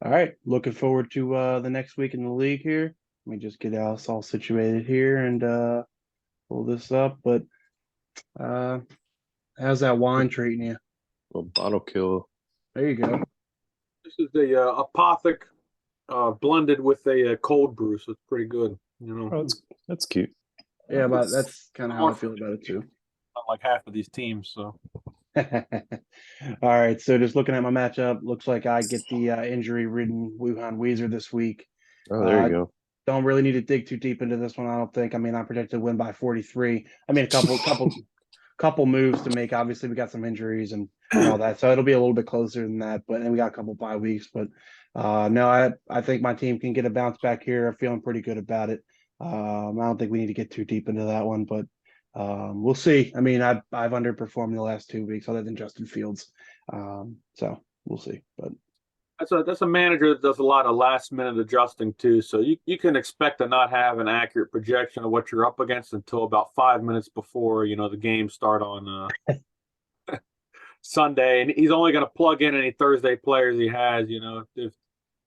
All right, looking forward to the next week in the league here. Let me just get us all situated here and pull this up. But uh, how's that wine treating you? Well, bottle kill. There you go. This is the Apothic blended with a cold brew, so it's pretty good. Oh, that's cute. Yeah, but It's that's kind of how I more feel about it too. not like half of these teams. So All right, so just looking at my matchup, looks like I get the injury-ridden Wuhan Weezer this week. Oh, there you Uh, go. don't really need to dig too deep into this one, I don't think. I mean, I projected to win by 43. I mean, a couple moves to make. Obviously, we got some injuries and all that, so it'll be a little bit closer than that. But then we got a couple bye weeks. But no, I think my team can get a bounce back here. I'm feeling pretty good about it. I don't think we need to get too deep into that one, but we'll see. I mean, I've underperformed the last 2 weeks, other than Justin Fields. So we'll see. But that's a manager that does a lot of last minute adjusting too. So you can expect to not have an accurate projection of what you're up against until about 5 minutes before the games start on Sunday, and he's only going to plug in any Thursday players he has.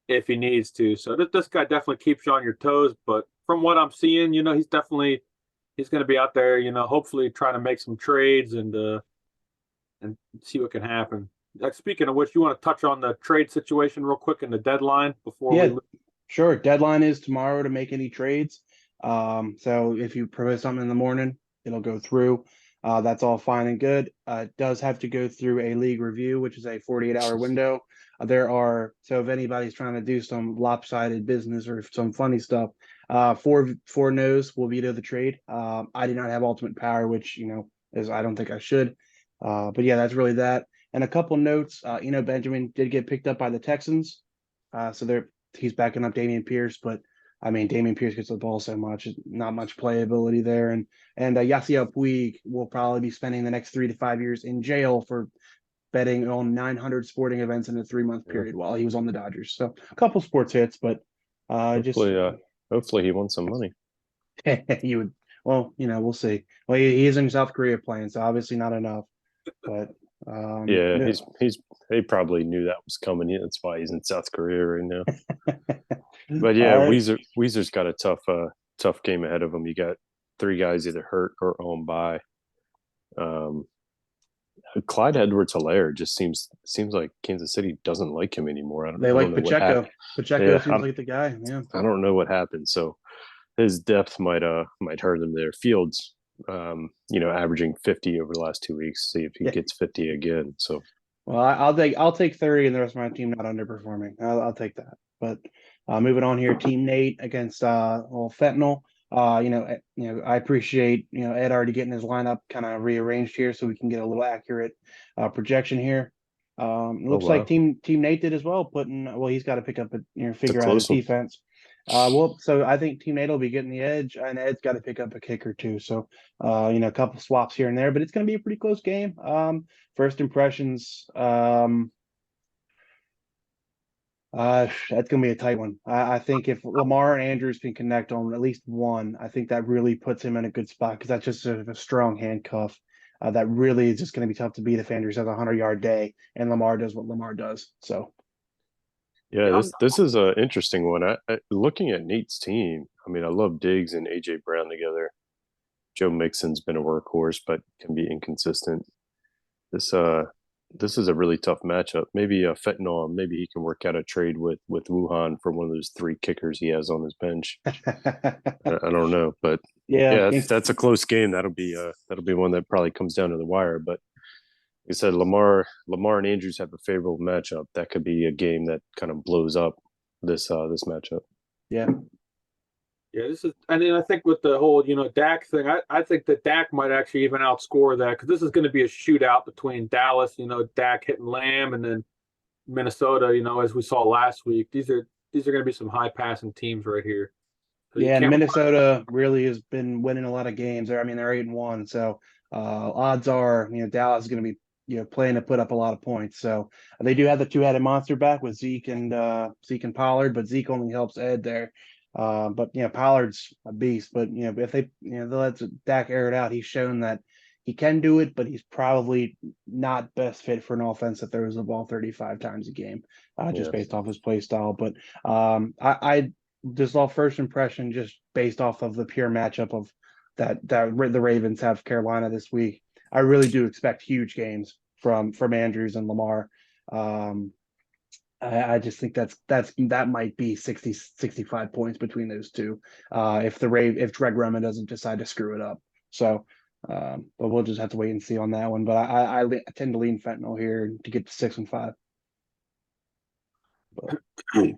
If he needs to. So this guy definitely keeps you on your toes. But from what I'm seeing, he's going to be out there. Hopefully trying to make some trades and see what can happen. Speaking of which, you want to touch on the trade situation real quick in the deadline before we yeah, move? sure. Deadline is tomorrow to make any trades. So if you propose something in the morning, it'll go through. That's all fine and good. It does have to go through a league review, which is a 48-hour window. So if anybody's trying to do some lopsided business or some funny stuff, four no's will veto the trade. I do not have ultimate power, which is I don't think I should. But yeah, that's really that. And a couple notes. Benjamin did get picked up by the Texans. So he's backing up Dameon Pierce, but I mean Dameon Pierce gets the ball so much, not much playability there, and Yasiel Puig will probably be spending the next 3 to 5 years in jail for betting on 900 sporting events in a 3 month Yeah. period while he was on the Dodgers. So a couple sports hits, but just Hopefully he won some money. you would well, we'll see. Well, he is in South Korea playing, so obviously not enough, but Yeah, no. he probably knew that was coming. Yeah, that's why he's in South Korea right now. But yeah, All right. Weezer's got a tough game ahead of him. You got three guys either hurt or on by. Um, Clyde Edwards-Helaire just seems like Kansas City doesn't like him anymore. They I don't like know what Pacheco. happened. Pacheco Yeah, seems like the guy. Yeah. I don't know what happened. So his depth might hurt him there. Fields, averaging 50 over the last 2 weeks. See if he Yeah. gets 50 again. So Well, I'll take 30 and the rest of my team not underperforming. I'll take that. But moving on here, Team Nate against Fentanyl. I appreciate Ed already getting his lineup kind of rearranged here so we can get a little accurate projection here. It oh looks like wow, Team Nate did as well. He's got to pick up it's a figure out his close one. defense. So I think Team Nate will be getting the edge, and Ed's got to pick up a kicker too. So, a couple swaps here and there, but it's going to be a pretty close game. First impressions, that's going to be a tight one. I think if Lamar and Andrews can connect on at least one, I think that really puts him in a good spot because that's just sort of a strong handcuff. That really is just going to be tough to beat if Andrews has a 100-yard day and Lamar does what Lamar does. So, Yeah, Yeah, this is an interesting one. Looking at Nate's team, I mean, I love Diggs and AJ Brown together. Joe Mixon's been a workhorse, but can be inconsistent. This this is a really tough matchup. Maybe Fentanyl, maybe he can work out a trade with Wuhan for one of those three kickers he has on his bench. I don't know, but yeah, yeah, that's a close game. That'll be one that probably comes down to the wire. But like I said, Lamar and Andrews have a favorable matchup. That could be a game that kind of blows up this matchup. yeah. yeah. This is, and then I think with the whole Dak thing, I think that Dak might actually even outscore that because this is going to be a shootout between Dallas, Dak hitting Lamb, and then Minnesota, as we saw last week. These are going to be some high passing teams right here. So you Yeah, and can't. Minnesota really has been winning a lot of games. They're 8-1, so odds are Dallas is going to be playing to put up a lot of points. So they do have the two-headed monster back with Zeke and Pollard, but Zeke only helps Ed there. But Pollard's a beast. But if they let Dak air it out, he's shown that he can do it, but he's probably not best fit for an offense that throws the ball 35 times a game, just Yeah. based off his play style. But I just off first impression, just based off of the pure matchup of that the Ravens have Carolina this week, I really do expect huge games from Andrews and Lamar. I just think that might be 60, 65 points between those two. If Greg Roman doesn't decide to screw it up. So, but we'll just have to wait and see on that one. But I tend to lean Fentanyl here to get to 6-5. But, all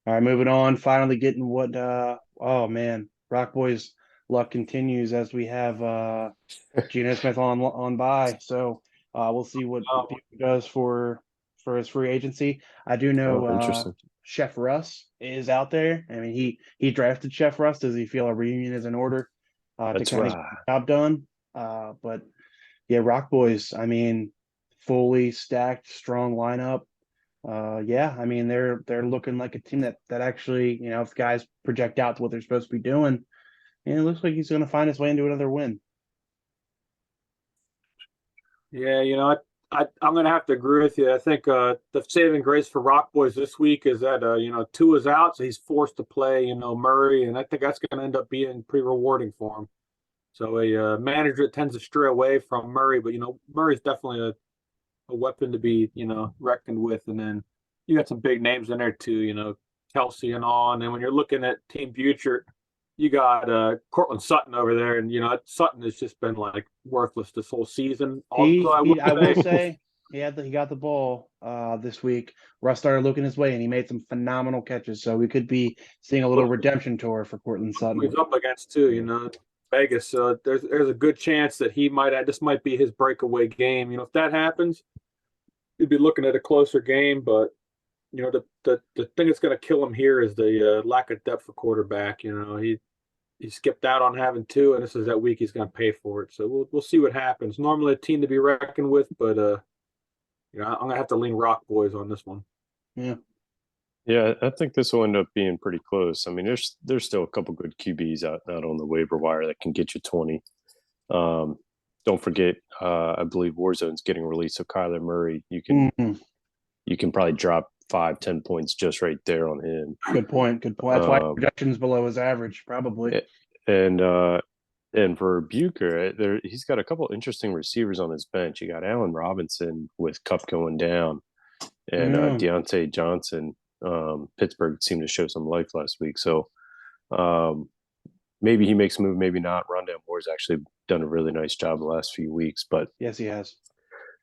right, moving on. Finally getting what? Oh man, Rock Boys luck continues as we have Geno Smith on bye. So we'll see what he does for his free agency. I do know Interesting. Chef Russ is out there. I mean, he drafted Chef Russ. Does he feel a reunion is in order to That's kind of right. get the job done? But yeah, Rock Boys. I mean, fully stacked, strong lineup. Yeah, I mean they're looking like a team that actually, if guys project out to what they're supposed to be doing, and it looks like he's going to find his way into another win. Yeah, I'm going to have to agree with you. I think the saving grace for Rock Boys this week is that Tua's out, so he's forced to play Murray, and I think that's going to end up being pretty rewarding for him. So a manager that tends to stray away from Murray, but Murray's definitely a weapon to be reckoned with, and then you got some big names in there too. Kelsey and on, and when you're looking at Team Future, you got Cortland Sutton over there, and Sutton has just been like worthless this whole season. Also, I will say he got the ball this week. Russ started looking his way, and he made some phenomenal catches. So we could be seeing a little redemption tour for Cortland Sutton. He's up against too, Vegas. So there's a good chance that this might be his breakaway game. If that happens, you'd be looking at a closer game. But the thing that's going to kill him here is the lack of depth for quarterback. He skipped out on having two, and this is that week he's going to pay for it. So we'll see what happens. Normally a team to be reckoned with, but I'm going to have to lean Rock Boys on this one. Yeah, I think this will end up being pretty close. I mean, there's still a couple good QBs out on the waiver wire that can get you 20. Don't forget, I believe Warzone's getting released, so Kyler Murray, you can probably drop 5-10 points just right there on him. Good point. That's why projection's below his average, probably. And for Bucher, he's got a couple interesting receivers on his bench. You got Allen Robinson with Cup going down, and Deontay Johnson. Pittsburgh seemed to show some life last week, so maybe he makes a move, maybe not. Rondale Moore's actually done a really nice job the last few weeks, but yes, he has.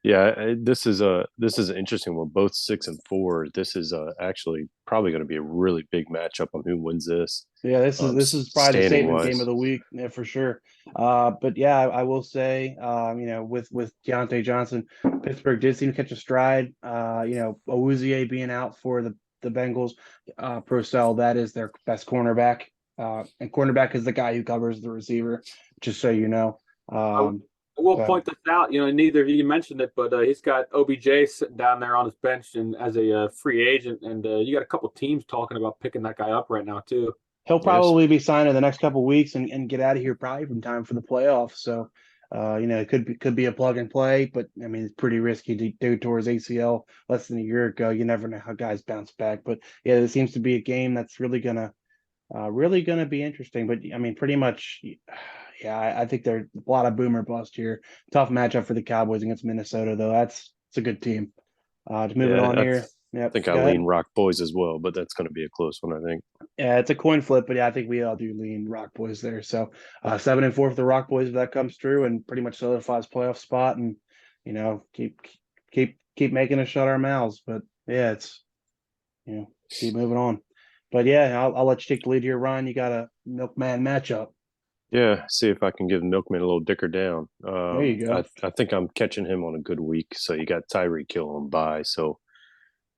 Yeah, this is an interesting one. Both 6-4. This is actually probably going to be a really big matchup on who wins this. Yeah, this is probably the statement game of the week, yeah, for sure. But yeah, I will say, with Deontay Johnson, Pittsburgh did seem to catch a stride. Awuzie being out for the Bengals, Purcell, that is their best cornerback, and cornerback is the guy who covers the receiver. Just so you know. I will point this out. Neither of you mentioned it, but he's got OBJ sitting down there on his bench and as a free agent, and you got a couple teams talking about picking that guy up right now too. He'll probably be signed in the next couple of weeks and get out of here probably from time for the playoffs. So, it could be a plug and play, but I mean it's pretty risky to do towards ACL less than a year ago. You never know how guys bounce back, but yeah, it seems to be a game that's really gonna be interesting. But I mean, pretty much. Yeah, I think there's a lot of boomer bust here. Tough matchup for the Cowboys against Minnesota, though. It's a good team. Just moving on here. I think I lean Rock Boys as well, but that's going to be a close one, I think. Yeah, it's a coin flip, but yeah, I think we all do lean Rock Boys there. So 7-4 for the Rock Boys if that comes through, and pretty much solidifies playoff spot, and keep making us shut our mouths. But yeah, it's keep moving on. But yeah, I'll let you take the lead here, Ryan. You got a Milkman matchup. Yeah, see if I can give Milkman a little dicker down. There you go. I think I'm catching him on a good week. So you got Tyreek Hill on bye, so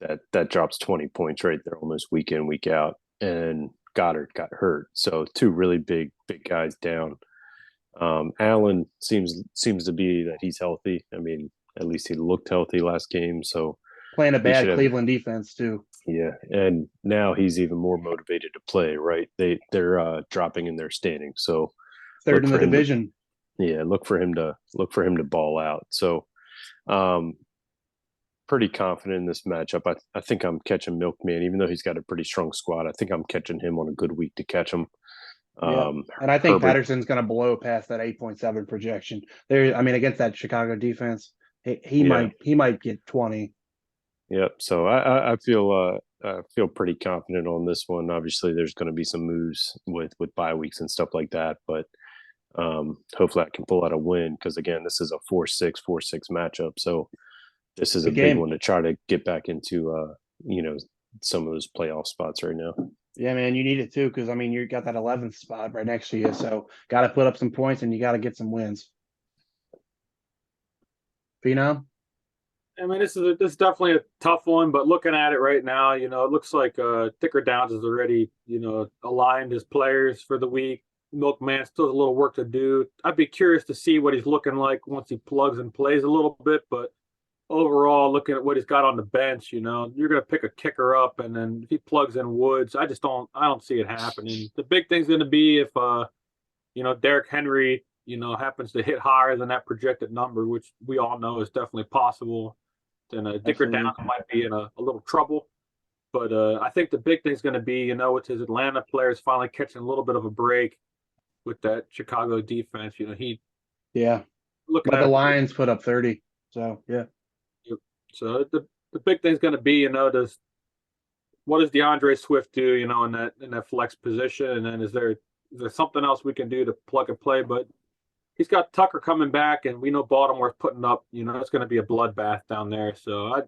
that drops 20 points right there, almost week in, week out. And Goddard got hurt, so two really big guys down. Allen seems to be that he's healthy. I mean, at least he looked healthy last game. So playing a bad Cleveland defense too. Yeah, and now he's even more motivated to play. Right? They're dropping in their standing, so third in the division. Yeah, look for him to ball out. So, um, pretty confident in this matchup. I think I'm catching Milkman, even though he's got a pretty strong squad. I think I'm catching him on a good week to catch him. Yeah. And I think Herbert, Patterson's going to blow past that 8.7 projection. I mean, against that Chicago defense, yeah, he might get 20. yep. So I feel pretty confident on this one. Obviously, there's going to be some moves with bye weeks and stuff like that, but hopefully I can pull out a win because again, this is a 4-6 matchup. So this is a Good big game. one to try to get back into you know some of those playoff spots right now. Yeah, man, you need it too because I mean you got that 11th spot right next to you, so got to put up some points and you got to get some wins. Phenom? I mean, this is definitely a tough one, but looking at it right now, you know, it looks like Dicker Downs has already, you know, aligned his players for the week. Milkman still has a little work to do. I'd be curious to see what he's looking like once he plugs and plays a little bit, but overall, looking at what he's got on the bench, you know, you're going to pick a kicker up, and then if he plugs in Woods, I don't see it happening. The big thing's going to be if, you know, Derrick Henry, you know, happens to hit higher than that projected number, which we all know is definitely possible. Then Dicker Absolutely. Downs might be in a little trouble. But I think the big thing's going to be, you know, with his Atlanta players finally catching a little bit of a break with that Chicago defense. You know, he Yeah. looking But at the it. Lions put up 30. So, yeah. So the big thing's going to be, you know, what does DeAndre Swift do, you know, in that flex position, and then is there something else we can do to plug and play? But he's got Tucker coming back, and we know Baltimore's putting up, you know, it's going to be a bloodbath down there. So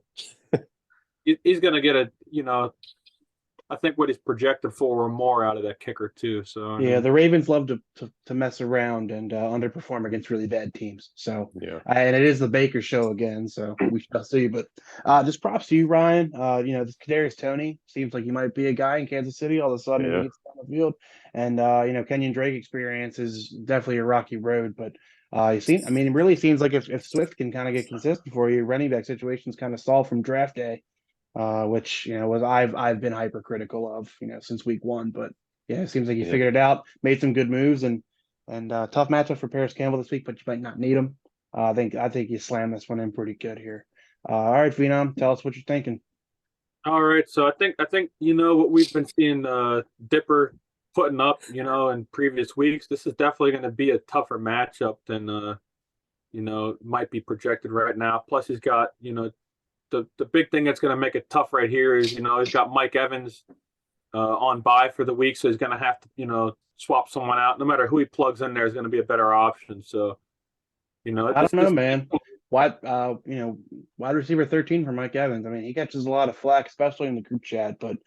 he's going to get a, you know, I think what he's projected for or more out of that kicker too. So I Yeah, mean, the Ravens love to mess around and underperform against really bad teams. So, Yeah, and it is the Baker show again. So we shall see. But just props to you, Ryan. You know, this Kadarius Toney seems like he might be a guy in Kansas City. All of a sudden, he yeah, gets on the field, and you know, Kenyon Drake experience is definitely a rocky road. But I mean, it really seems like if Swift can kind of get consistent for you, running back situations kind of stalled from draft day, which you know was I've been hypercritical of you know since week one, but. Yeah, it seems like he yeah. figured it out, made some good moves, and tough matchup for Paris Campbell this week, but you might not need him. I think you slammed this one in pretty good here. All right, Phenom, tell us what you're thinking. all right. So I think you know what we've been seeing Dipper putting up, you know, in previous weeks. This is definitely going to be a tougher matchup than you know might be projected right now. Plus, he's got you know the big thing that's going to make it tough right here is you know he's got Mike Evans on bye for the week, so he's going to have to you know swap someone out. No matter who he plugs in there is going to be a better option. So you know I don't know, this man. You know, wide receiver 13 for Mike Evans. I mean, he catches a lot of flack, especially in the group chat, but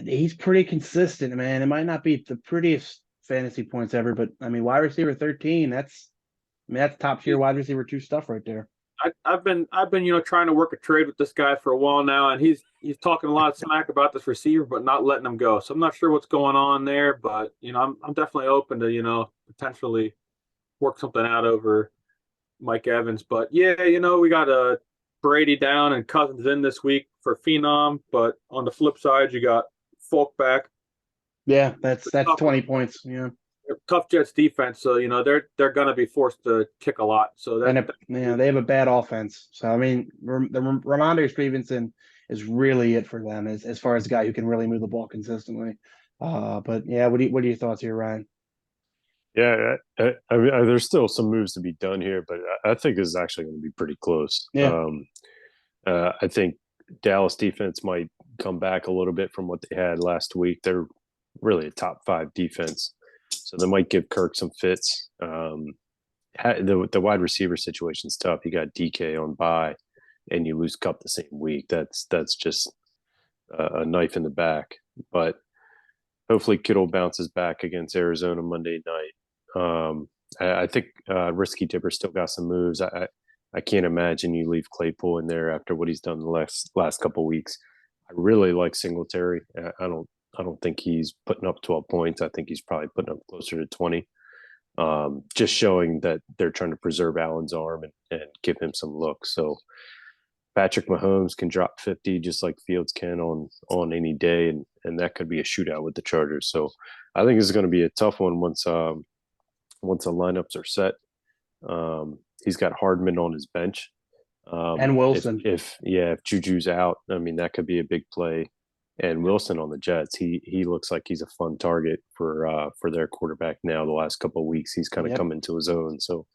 he's pretty consistent, man. It might not be the prettiest fantasy points ever, but I mean, wide receiver 13, I mean, that's top tier wide receiver two stuff right there. I've been you know trying to work a trade with this guy for a while now, and he's talking a lot of smack about this receiver, but not letting him go. So I'm not sure what's going on there, but you know I'm definitely open to you know potentially work something out over Mike Evans. But yeah, you know we got Brady down and Cousins in this week for Phenom, but on the flip side you got Folk back. Yeah, that's 20 points. Yeah. Tough Jets defense, so you know they're gonna be forced to kick a lot. So And you know, they have a bad offense. So I mean, Ramondre Stevenson is really it for them as far as a guy who can really move the ball consistently. But yeah, what are your thoughts here, Ryan? Yeah, I mean, there's still some moves to be done here, but I think this is actually going to be pretty close. Yeah. I think Dallas defense might come back a little bit from what they had last week. They're really a top 5 defense, so they might give Kirk some fits. The wide receiver situation's tough. You got DK on bye, and you lose Cup the same week. That's just a knife in the back. But hopefully Kittle bounces back against Arizona Monday night. I think Risky Dipper still got some moves. I can't imagine you leave Claypool in there after what he's done the last couple of weeks. I really like Singletary. I don't think he's putting up 12 points. I think he's probably putting up closer to 20. Just showing that they're trying to preserve Allen's arm and give him some looks. So Patrick Mahomes can drop 50 just like Fields can on any day, and that could be a shootout with the Chargers. So I think this is going to be a tough one once the lineups are set. He's got Hardman on his bench. And Wilson. If Juju's out, I mean that could be a big play. And Wilson on the Jets, he looks like he's a fun target for their quarterback now. The last couple of weeks, he's kind of come into his own. So,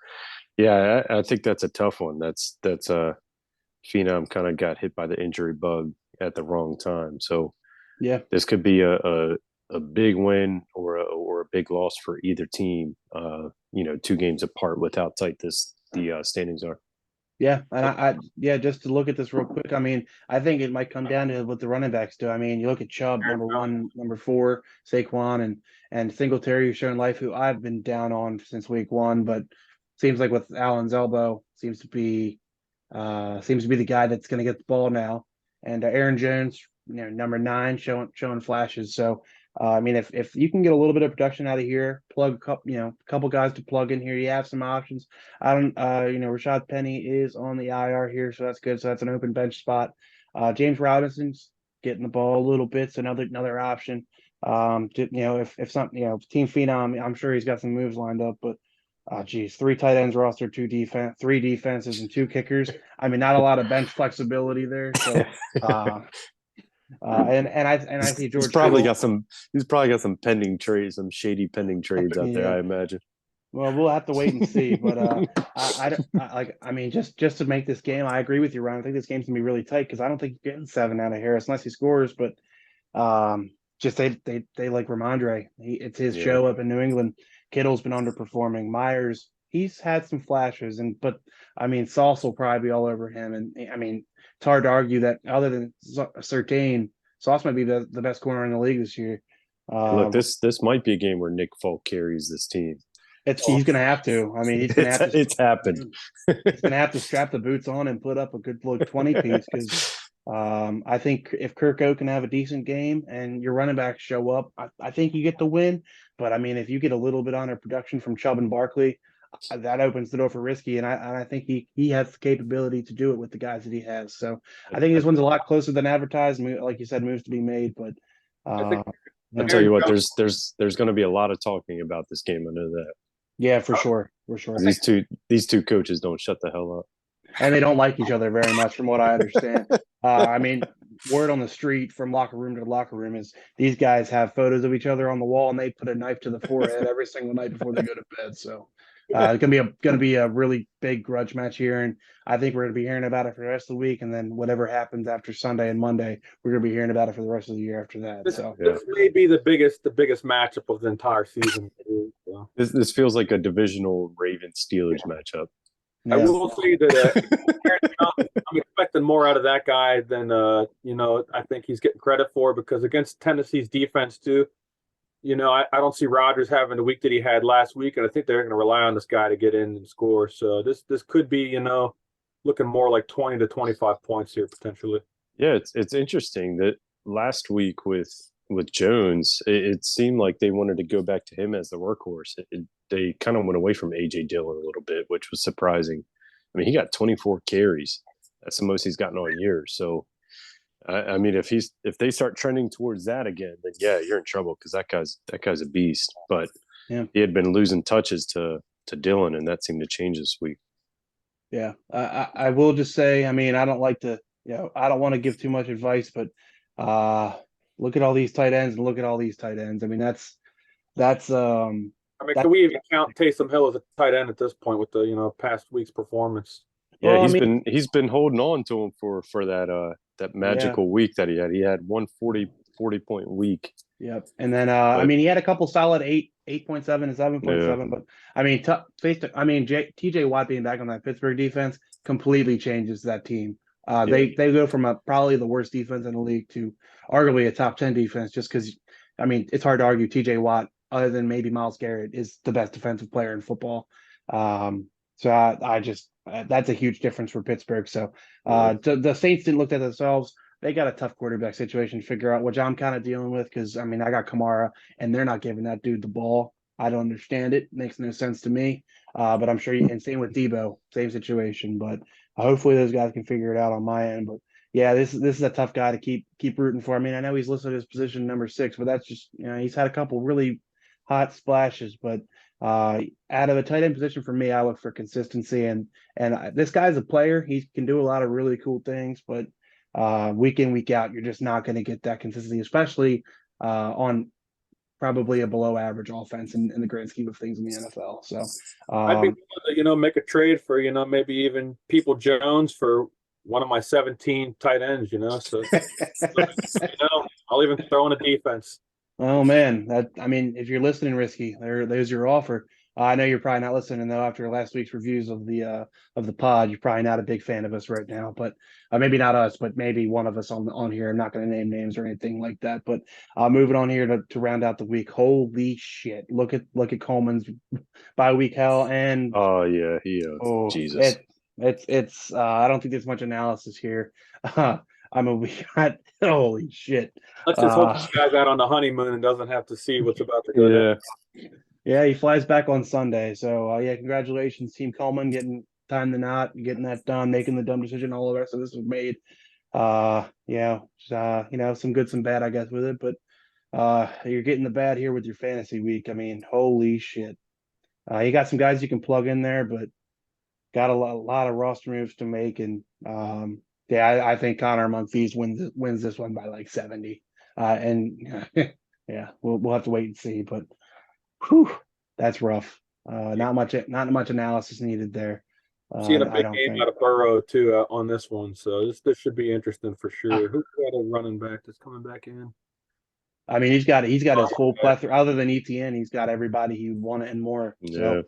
yeah, I think that's a tough one. That's Phenom kind of got hit by the injury bug at the wrong time. So, yeah, this could be a big win or a big loss for either team. 2 games apart with how tight the standings are. Yeah, and just to look at this real quick, I mean, I think it might come down to what the running backs do. I mean, you look at Chubb, number 1, number 4, Saquon, and Singletary, who's shown life, who I've been down on since week 1, but seems like with Allen's elbow, seems to be the guy that's going to get the ball now. And Aaron Jones, number 9, showing flashes. So, I mean, if you can get a little bit of production out of here, plug a couple guys to plug in here, you have some options. Rashad Penny is on the IR here, so that's good. So that's an open bench spot. James Robinson's getting the ball a little bit, so another option. If something, Team Phenom, I'm sure he's got some moves lined up, but 3 tight ends roster, 3 defenses, and 2 kickers. I mean, not a lot of bench flexibility there. So. And I see George. He's probably got some pending trades, some shady pending trades out there. I imagine. Well, we'll have to wait and see. But just to make this game, I agree with you, Ryan. I think this game's gonna be really tight because I don't think you're getting 7 out of Harris unless he scores. But just they like Ramondre. It's his show up in New England. Kittle's been underperforming. Myers, he's had some flashes, but I mean, Sauce will probably be all over him. And I mean, it's hard to argue that other than Surtain, Sauce might be the best corner in the league this year. Look, this might be a game where Nick Folk carries this team. He's going to have to. I mean, he's going to have to. It's happened. He's going to have to strap the boots on and put up a good 20 piece because I think if Kirk O can have a decent game and your running backs show up, I think you get the win. But I mean, if you get a little bit on their production from Chubb and Barkley, that opens the door for risky, and I think he has the capability to do it with the guys that he has. So I think this one's a lot closer than advertised. Like you said, moves to be made. But I'll tell you what, there's going to be a lot of talking about this game. I know that. Yeah, for sure. These two coaches don't shut the hell up, and they don't like each other very much, from what I understand. I mean, word on the street from locker room to locker room is these guys have photos of each other on the wall, and they put a knife to the forehead every single night before they go to bed. So. It's gonna be a really big grudge match here, and I think we're gonna be hearing about it for the rest of the week, and then whatever happens after Sunday and Monday, we're gonna be hearing about it for the rest of the year after that. This may be the biggest matchup of the entire season. So. This feels like a divisional Ravens Steelers matchup. Yeah. I will say that I'm expecting more out of that guy than I think he's getting credit for, because against Tennessee's defense too. I don't see Rodgers having the week that he had last week, and I think they're going to rely on this guy to get in and score. So this could be, looking more like 20 to 25 points here potentially. Yeah, it's interesting that last week with Jones, it seemed like they wanted to go back to him as the workhorse. They kind of went away from A.J. Dillon a little bit, which was surprising. I mean, he got 24 carries. That's the most he's gotten all year. So. I mean, if they start trending towards that again, then yeah, you're in trouble because that guy's a beast. But he had been losing touches to Dillon, and that seemed to change this week. Yeah, I will just say, I mean, I don't like to, I don't want to give too much advice, but look at all these tight ends and look at all these tight ends. I mean, that's. I mean, can we even count Taysom Hill as a tight end at this point with the past week's performance? Yeah, well, he's been holding on to him for that magical week that he had. He had 40-point week. Yep. And then I mean, he had a couple solid 8.7 and 7.7, but I mean, TJ Watt being back on that Pittsburgh defense completely changes that team. They go from probably the worst defense in the league to arguably a top 10 defense, just because I mean, it's hard to argue TJ Watt, other than maybe Myles Garrett, is the best defensive player in football. So I just that's a huge difference for Pittsburgh. So the Saints didn't look at themselves. They got a tough quarterback situation to figure out, which I'm kind of dealing with because, I mean, I got Kamara, and they're not giving that dude the ball. I don't understand it. Makes no sense to me. But I'm sure and same with Debo, same situation. But hopefully those guys can figure it out on my end. But yeah, this is a tough guy to keep rooting for. I mean, I know he's listed as position number 6, but that's just, he's had a couple really hot splashes, but Out of the tight end position for me, I look for consistency, and this guy's a player. He can do a lot of really cool things, but week in, week out, you're just not going to get that consistency, especially on probably a below average offense in the grand scheme of things in the NFL. So I'd be willing to, make a trade for, maybe even People Jones for one of my 17 tight ends, so I'll even throw in a defense. Oh man, if you're listening, Risky, there's your offer. I know you're probably not listening though. After last week's reviews of the pod, you're probably not a big fan of us right now. But maybe not us, but maybe one of us on here. I'm not going to name names or anything like that. But moving on here to round out the week. Holy shit! Look at Coleman's bye week hell, and Oh yeah, Jesus. It's I don't think there's much analysis here. We got holy shit. Let's just hope this guy's out on the honeymoon and doesn't have to see what's about to go down. Yeah, he flies back on Sunday. So yeah, congratulations, Team Coleman, getting time the knot, getting that done, making the dumb decision. All the rest of this was made. Some good, some bad, I guess, with it. But you're getting the bad here with your fantasy week. I mean, holy shit. You got some guys you can plug in there, but got a lot of roster moves to make, and I think Connor among Thieves wins this one by like 70. And yeah, we'll have to wait and see. But whew, that's rough. Not much analysis needed there. Seeing a big game out of Burrow too on this one, so this should be interesting for sure. Who's got a running back that's coming back in? I mean, he's got his full plethora. Other than ETN, he's got everybody he wanted and more. Yeah.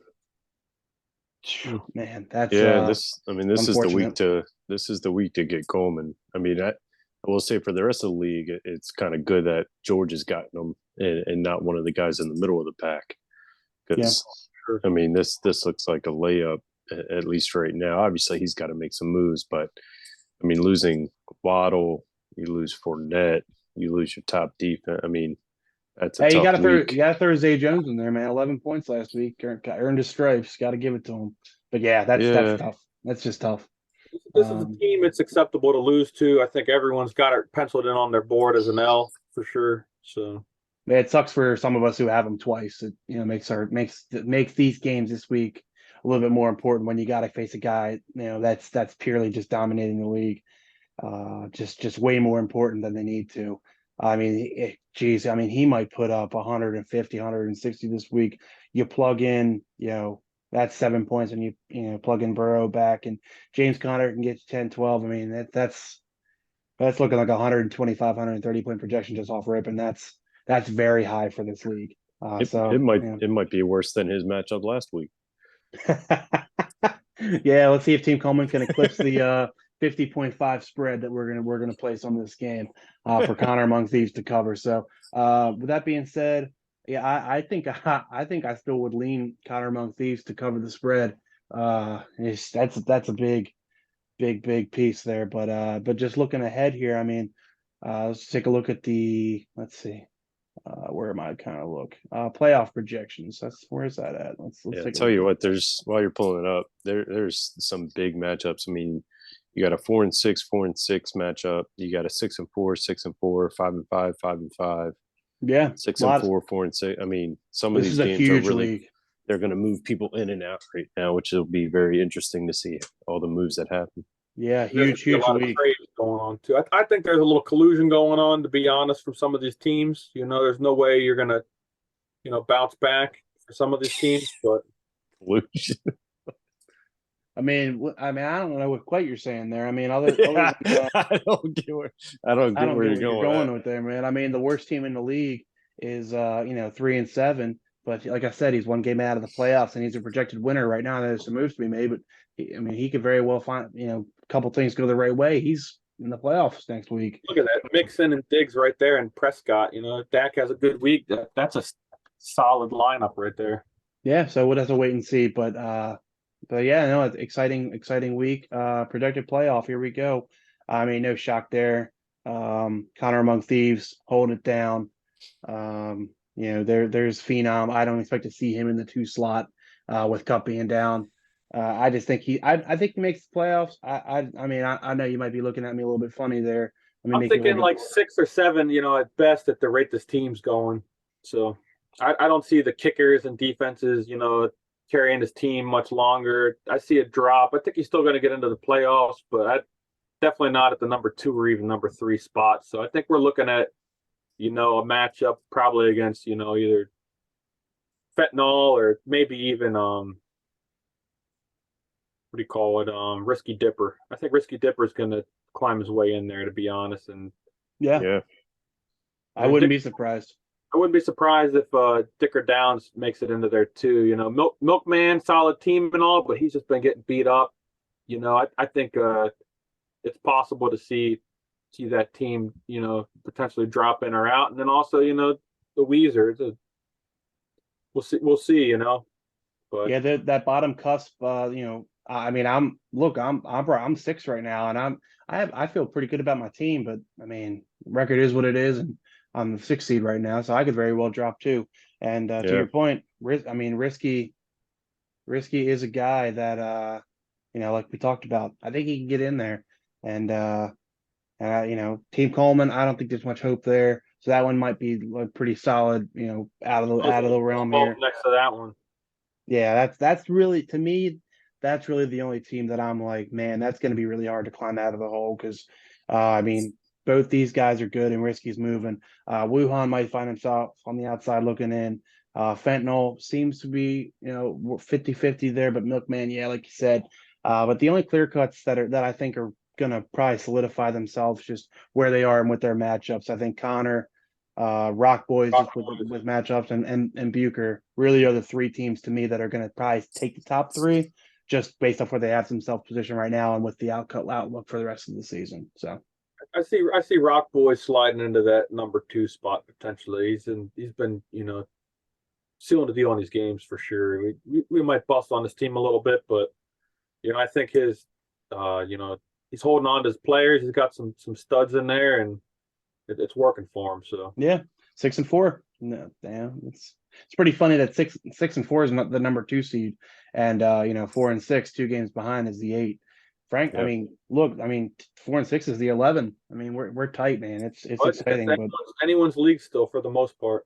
So, man, that's this is the week to get Coleman. I mean, I will say for the rest of the league, it's kind of good that George has gotten him and not one of the guys in the middle of the pack. Because I mean, this looks like a layup at least right now. Obviously, he's got to make some moves, but I mean, losing Waddle, you lose Fournette, you lose your top defense. I mean, that's a tough week. You got to throw Zay Jones in there, man. 11 points last week, earned his stripes. Got to give it to him. But yeah, that's tough. That's just tough. This is a team it's acceptable to lose to. I think everyone's got it penciled in on their board as an L for sure. So it sucks for some of us who have them twice. It makes these games this week a little bit more important when you got to face a guy that's purely just dominating the league. Just way more important than they need to. I mean, he might put up 150, 160 this week. You plug in, that's 7 points, and you plug in Burrow back, and James Conner can get 10, 12. I mean, that's looking like 125, 130 point projection just off rip, and that's very high for this league. It might be worse than his matchup last week. Yeah, let's see if Team Coleman can eclipse the 50.5 spread that we're gonna place on this game for Connor among Thieves to cover. So with that being said, yeah, I think I still would lean Connor among Thieves to cover the spread. That's a big piece there. But just looking ahead here, I mean, let's take a look at let's see. Where am I kind of look? Playoff projections. Where's that at? Let's tell you what, while you're pulling it up, there's some big matchups. I mean, you got a 4-6, 4-6 matchup. You got a 6-4, 6-4, 5-5, 5-5. Yeah, 6-4, 4-6. I mean, some of these games are really they're going to move people in and out right now, which will be very interesting to see all the moves that happen. Yeah, huge a lot of trades going on too. I think there's a little collusion going on, to be honest, from some of these teams. There's no way you're gonna, bounce back for some of these teams. But collusion. I mean, I don't know what quite you're saying there. I mean, I don't get where you're going with there, man. I mean, the worst team in the league is 3-7. But like I said, he's one game out of the playoffs, and he's a projected winner right now. There's some moves to be made, but he could very well find a couple things go the right way. He's in the playoffs next week. Look at that, Mixon and Diggs right there, and Prescott. If Dak has a good week, that's a solid lineup right there. Yeah, so we'll have to wait and see. But yeah, no, it's exciting week. Projected playoff. Here we go. I mean, no shock there. Connor among Thieves holding it down. There's Phenom. I don't expect to see him in the 2 slot with Cup being down. I just think I think he makes the playoffs. I know you might be looking at me a little bit funny there. I'm thinking like 6 or 7, at best, at the rate this team's going. So I don't see the kickers and defenses, carrying his team much longer. I see a drop. I think he's still going to get into the playoffs, but definitely not at the number 2 or even number 3 spot. So I think we're looking at, a matchup probably against, either Fentanyl or maybe even what do you call it? Risky Dipper. I think Risky Dipper is going to climb his way in there, to be honest. And Yeah, Yeah. I wouldn't be surprised. I wouldn't be surprised if Dicker Downs makes it into there too. Milkman, solid team and all, but he's just been getting beat up. I think it's possible to see that team, potentially drop in or out, and then also, the Weezers. We'll see. But Yeah, that bottom cusp. I mean, I'm 6 right now, and I feel pretty good about my team, but I mean, record is what it is, and I'm the 6th seed right now, so I could very well drop too. And to Yeah. your point, Risky is a guy that like we talked about. I think he can get in there, and Team Coleman. I don't think there's much hope there, so that one might be like pretty solid. Out of the realm here. next to that one. Yeah, that's really, to me, that's really the only team that I'm like, man, that's going to be really hard to climb out of the hole because, I mean, both these guys are good and Risky's moving. Wuhan might find himself on the outside looking in. Fentanyl seems to be, 50-50 there, but Milkman, yeah, like you said. But the only clear cuts that I think are going to probably solidify themselves just where they are and with their matchups. I think Connor, Rock Boys just with matchups and Bucher really are the 3 teams to me that are going to probably take the top 3 just based off where they have themselves positioned right now and with the outlook for the rest of the season. So I see Rock Boy sliding into that number 2 spot potentially. He's been sealing the deal on these games for sure. We might bust on this team a little bit, but I think his he's holding on to his players. He's got some studs in there, and it's working for him. So yeah, 6-4. No, damn, it's pretty funny that 6-4 is not the number 2 seed, and 4 and 6, 2 games behind is the 8. Frank, Yeah. I mean, look, 4 and 6 is the 11. I mean, we're tight, man. It's exciting, but anyone's league still for the most part.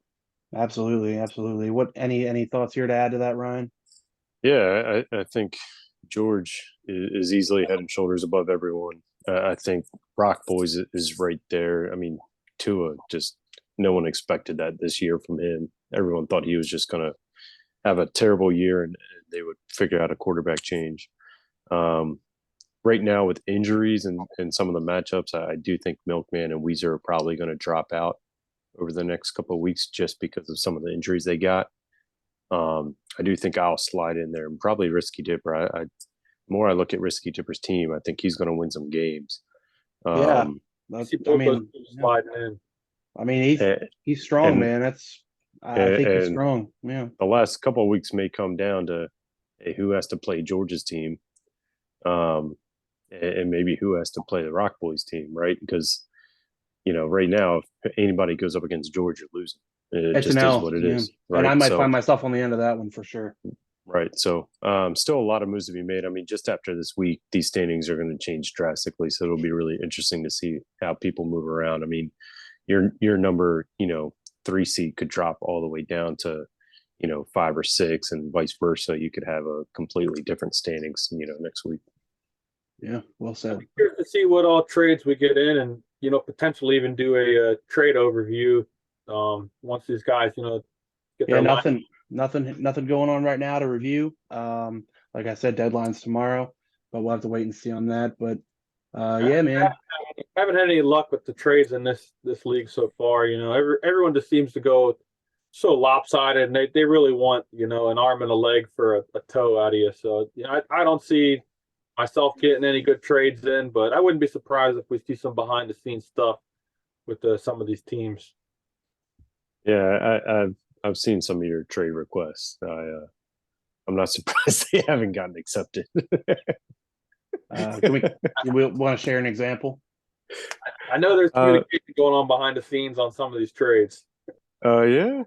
absolutely. What any thoughts here to add to that, Ryan? Yeah, I think George is easily head and shoulders above everyone. I think Rock Boys is right there. I mean, Tua, just no one expected that this year from him. Everyone thought he was just going to have a terrible year and they would figure out a quarterback change. Right now with injuries and some of the matchups, I do think Milkman and Weezer are probably going to drop out over the next couple of weeks just because of some of the injuries they got. I do think I'll slide in there and probably Risky Dipper. I more I look at Risky Dipper's team, I think he's going to win some games. Yeah, Sliding in. I mean, he's strong, man. I think he's strong. Yeah. The last couple of weeks may come down to who has to play George's team, and maybe who has to play the Rock Boys team, right? Because right now, if anybody goes up against George, you're losing. It just is what it is. Right? And I might find myself on the end of that one for sure. Right. So still a lot of moves to be made. I mean, just after this week, these standings are going to change drastically. So it'll be really interesting to see how people move around. I mean, your number, 3 seed could drop all the way down to, 5 or 6 and vice versa. You could have a completely different standings, next week. Yeah. Well said. I'm curious to see what all trades we get in and, potentially even do a trade overview once these guys, get Yeah, their nothing going on right now to review. Like I said, deadline's tomorrow, but we'll have to wait and see on that. But yeah, man. I haven't had any luck with the trades in this league so far. Everyone just seems to go so lopsided, and they really want an arm and a leg for a toe out of you. So I don't see myself getting any good trades in, but I wouldn't be surprised if we see some behind the scenes stuff with some of these teams. Yeah, I've seen some of your trade requests. I'm not surprised they haven't gotten accepted. We want to share an example? I know there's communication going on behind the scenes on some of these trades. Yeah,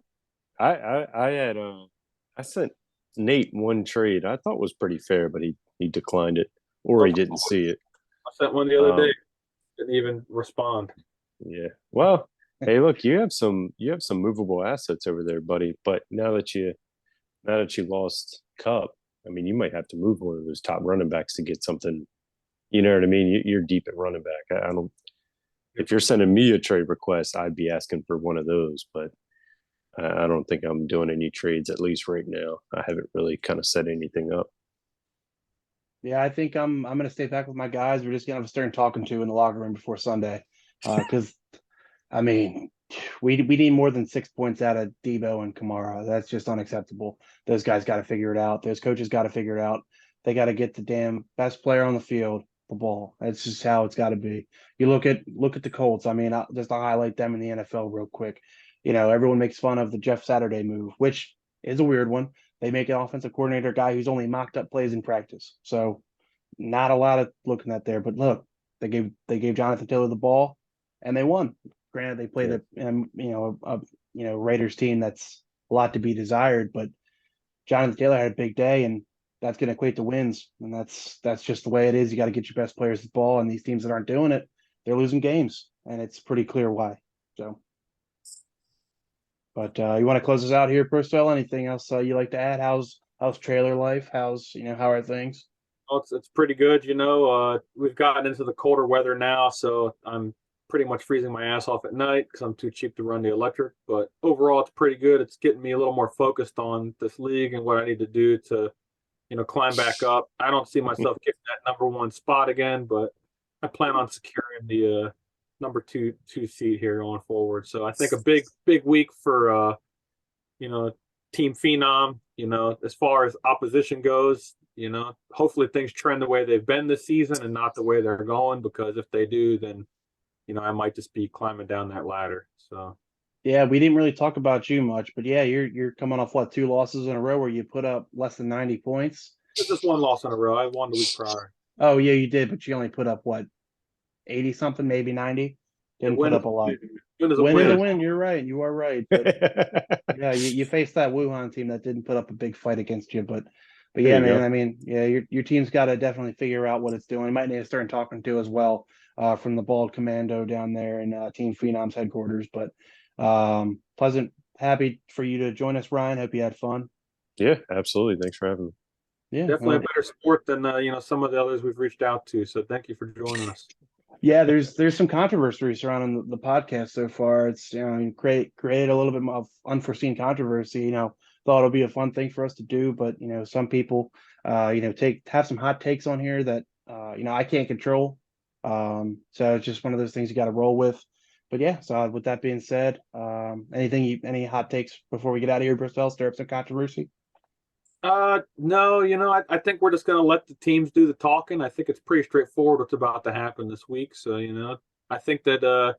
I had I sent Nate one trade I thought was pretty fair, but he declined it or he didn't see it. I sent one the other day, didn't even respond. Yeah, well, Hey, look, you have some movable assets over there, buddy. But now that you lost Cup, I mean, you might have to move one of those top running backs to get something. You know what I mean? You're deep at running back. I don't. If you're sending me a trade request, I'd be asking for one of those. But I don't think I'm doing any trades at least right now. I haven't really kind of set anything up. Yeah, I think I'm gonna stay back with my guys. We're just gonna have a stern talking to in the locker room before Sunday, because I mean, we need more than 6 points out of Debo and Kamara. That's just unacceptable. Those guys got to figure it out. Those coaches got to figure it out. They got to get the damn best player on the field the ball. That's just how it's got to be. You look at the Colts. I mean, just to highlight them in the NFL real quick. Everyone makes fun of the Jeff Saturday move, which is a weird one. They make an offensive coordinator guy who's only mocked up plays in practice. So not a lot of looking at there. But look, they gave Jonathan Taylor the ball and they won. Granted, they played a Raiders team that's a lot to be desired, but Jonathan Taylor had a big day, and that's going to equate to wins, and that's just the way it is. You got to get your best players the ball, and these teams that aren't doing it, they're losing games, and it's pretty clear why. So, but you want to close us out here, Purcell? Anything else you like to add? How's trailer life? How are things? Oh, it's pretty good. We've gotten into the colder weather now, so I'm pretty much freezing my ass off at night because I'm too cheap to run the electric. But overall, it's pretty good. It's getting me a little more focused on this league and what I need to do to, climb back up. I don't see myself getting that number one spot again, but I plan on securing the number two seed here going forward. So I think a big week for Team Phenom. As far as opposition goes, hopefully things trend the way they've been this season and not the way they're going, because if they do, then I might just be climbing down that ladder. So Yeah, we didn't really talk about you much, but yeah, you're coming off what, 2 losses in a row where you put up less than 90 points. it's just one loss in a row. I won the week prior. Oh yeah, you did, but you only put up what, 80 something, maybe 90. Didn't put up a lot. Win is a Win is a win. win. You're right. You are right. But yeah, you faced that Wuhan team that didn't put up a big fight against you, but There yeah, you man. go. I mean, yeah, your team's got to definitely figure out what it's doing. You might need to start talking to as well, from the Bald Commando down there in Team Phenom's headquarters. But happy for you to join us, Ryan. Hope you had fun. Yeah, absolutely. Thanks for having me. Yeah, Definitely a better sport than some of the others we've reached out to. So thank you for joining us. yeah. There's some controversy surrounding the podcast so far. It's created a little bit of unforeseen controversy. Thought it'll be a fun thing for us to do, but some people have some hot takes on here that I can't control. So it's just one of those things you got to roll with. But yeah, so with that being said, any hot takes before we get out of here, Bristol? Stir up some controversy. No, I think we're just going to let the teams do the talking. I think it's pretty straightforward what's about to happen this week. So, I think that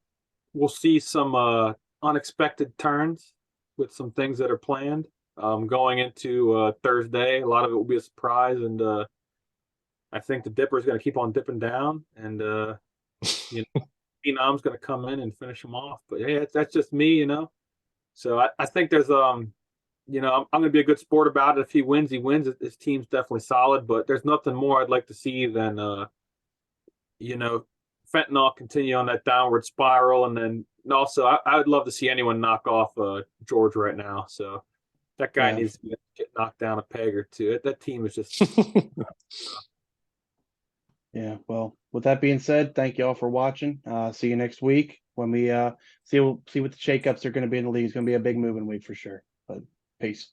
we'll see some unexpected turns with some things that are planned going into Thursday. A lot of it will be a surprise. And I think the Dipper is going to keep on dipping down. And, Phenom's going to come in and finish him off. But, yeah, that's just me, So I think there's I'm going to be a good sport about it. If he wins, he wins. His team's definitely solid, but there's nothing more I'd like to see than, Fentanyl continue on that downward spiral. And then also, I would love to see anyone knock off George right now. So that guy Yeah. needs to get knocked down a peg or two. That team is just. Yeah. Well, with that being said, thank you all for watching. See you next week when we see what the shakeups are going to be in the league. It's going to be a big moving week for sure. But peace.